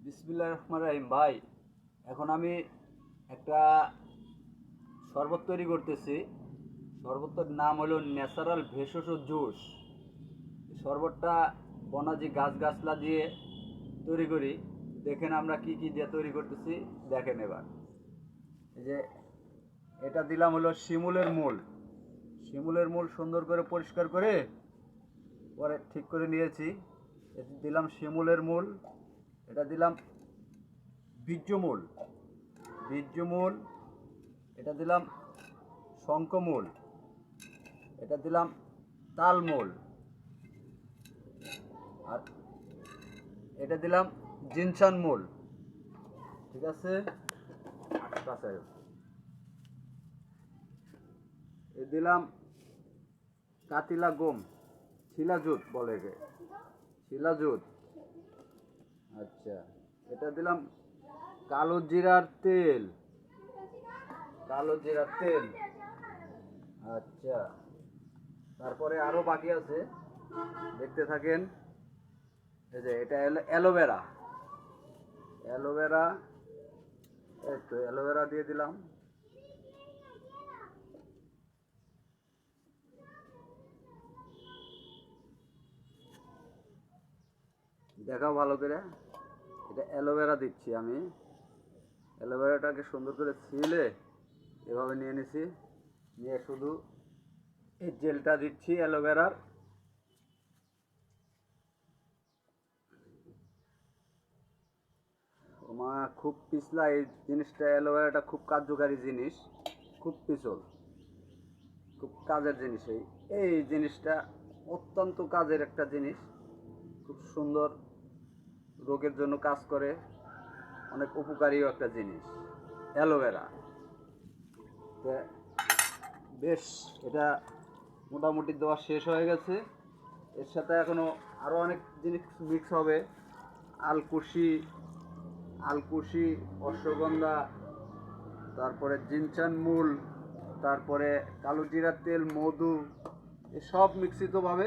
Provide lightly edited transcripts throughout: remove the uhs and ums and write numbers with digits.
বিসমিল্লাহির রহমানির রহিম। ভাই, এখন আমি একটা শরবত তৈরি করতেছি। শরবতটার নাম হলো ন্যাচারাল ভেষজ জুস। শরবতটা বনাজি গাছগাছলা দিয়ে তৈরি করি। দেখেন আমরা কি কি দিয়ে তৈরি করতেছি, দেখেন এবার। এই যে এটা দিলাম হলো শিমুলের মূল। শিমুলের মূল সুন্দর করে পরিষ্কার করে পরে ঠিক করে নিয়েছি। এটা দিলাম শিমুলের মূল। এটা দিলাম বীর্যমূল। বীর্যমূল। এটা দিলাম শঙ্খমূল। এটা দিলাম তালমূল। আর এটা দিলাম জিনসান মূল। ঠিক আছে, এ দিলাম কাতিলা গম, শিলাজুত বলে একে, শিলাজুত। আচ্ছা, এটা দিলাম কালো জিরার তেল, কালো জিরার তেল। আচ্ছা, তারপরে আরো বাকি আছে, দেখতে থাকেন। এই যে এটা অ্যালোভেরা, অ্যালোভেরা। এই তো অ্যালোভেরা দিয়ে দিলাম। দেখাও ভালো করে। এটা অ্যালোভেরা দিচ্ছি আমি। অ্যালোভেরাটাকে সুন্দর করে ছিলে এভাবে নিয়ে নিছি, নিয়ে শুধু এই জেলটা দিচ্ছি অ্যালোভেরার। মা খুব পিছলা এই জিনিসটা, অ্যালোভেরাটা খুব কার্যকারী জিনিস, খুব পিছল, খুব কাজের জিনিস। এই জিনিসটা অত্যন্ত কাজের একটা জিনিস, খুব সুন্দর, রোগের জন্য কাজ করে, অনেক উপকারীও একটা জিনিস অ্যালোভেরা। বেশ, এটা মোটামুটি দেওয়া শেষ হয়ে গেছে। এর সাথে এখনও আরও অনেক জিনিস মিক্স হবে। আলকুশি, আলকুশি, অশ্বগন্ধা, তারপরে জিনচান মূল, তারপরে কালো জিরার তেল, মধু, এসব মিশ্রিতভাবে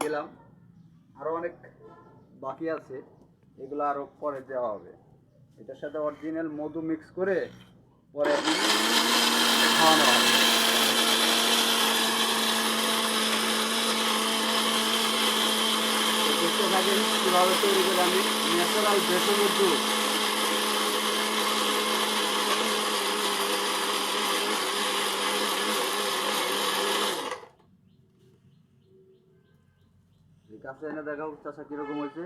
দিলাম। আরও অনেক বাকি আছে, এগুলো আরও পরে দেওয়া হবে। এটার সাথে অরিজিনাল মধু মিক্স করে পরে খাওয়ানো হবে। দেখতে থাকেন কীভাবে তৈরি করে আমি ন্যাচারাল ভেষজ জুস। কাছে এনে দেখাও চাষা কীরকম হয়েছে।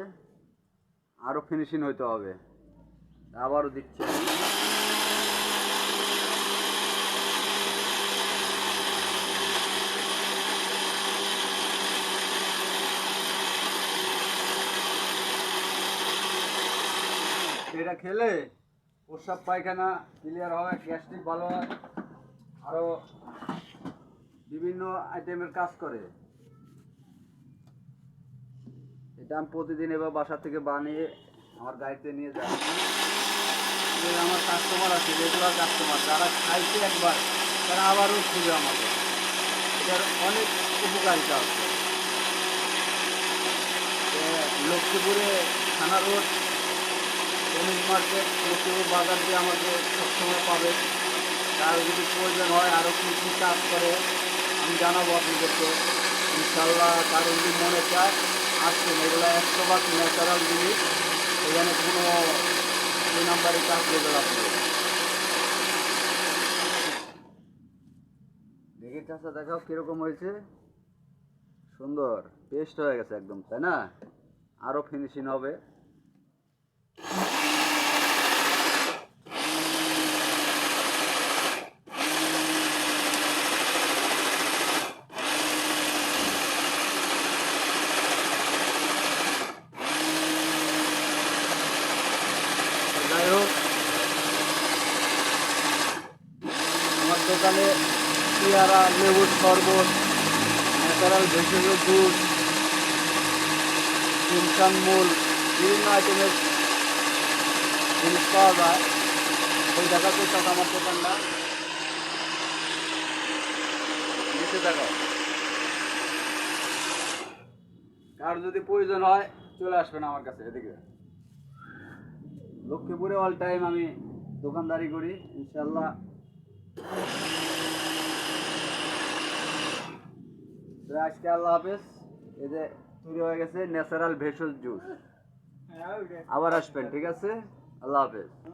আরও ফিনিশিং হইতে হবে। আবারও দিচ্ছি। এটা খেলে প্রস্রাব পায়খানা ক্লিয়ার হয়, গ্যাস্ট্রিক ভালো হয়, আরও বিভিন্ন আইটেমের কাজ করে। এটা আমি প্রতিদিন এবার বাসা থেকে বানিয়ে আমার গাড়িতে নিয়ে যাই। আমার কাস্টমার আছে, রেগুলার কাস্টমার, যারা খাইছে একবার তারা আবারও খুঁজে আমাকে। এটার অনেক উপকারিতা আছে। লক্ষ্মীপুরে থানা রোড, শ্রমিক মার্কেট, লক্ষ্মীপুর বাজার দিয়ে আমাকে সবসময় পাবে। তার যদি প্রয়োজন হয় আরও কী কী কাজ করে আমি জানাবো আপনাদেরকে ইনশাল্লাহ। কারো যদি মনে চায় আসছেন, এগুলো 100% ন্যাচারাল জিনিস, এখানে কোনো 2 নাম্বারের কাজ লেগে লাগবে। দেখে চাষা দেখাও কীরকম হয়েছে। সুন্দর পেস্ট হয়ে গেছে একদম, তাই না? আরও ফিনিশিং হবে। যাই হোক, আমার দোকানে পেয়ারা, লেবুর শরবত, ন্যাচারাল ভেষজ জুস, জিনসান মূল, বিভিন্ন আইটেমের জিনিস পাওয়া যায়। ওই দেখাতে চান আমার দোকানটা, নিচে দেখাও। কার যদি প্রয়োজন হয় চলে আসবেন আমার কাছে, এদিকে। লক্ষ্মীপুরে অল টাইম আমি দোকানদারি করি ইনশাল্লাহ। তো আজকে আল্লাহ হাফেজ। এই যে তৈরি হয়ে গেছে ন্যাচারাল ভেষজ জুস। আবার আসবেন, ঠিক আছে? আল্লাহ হাফেজ।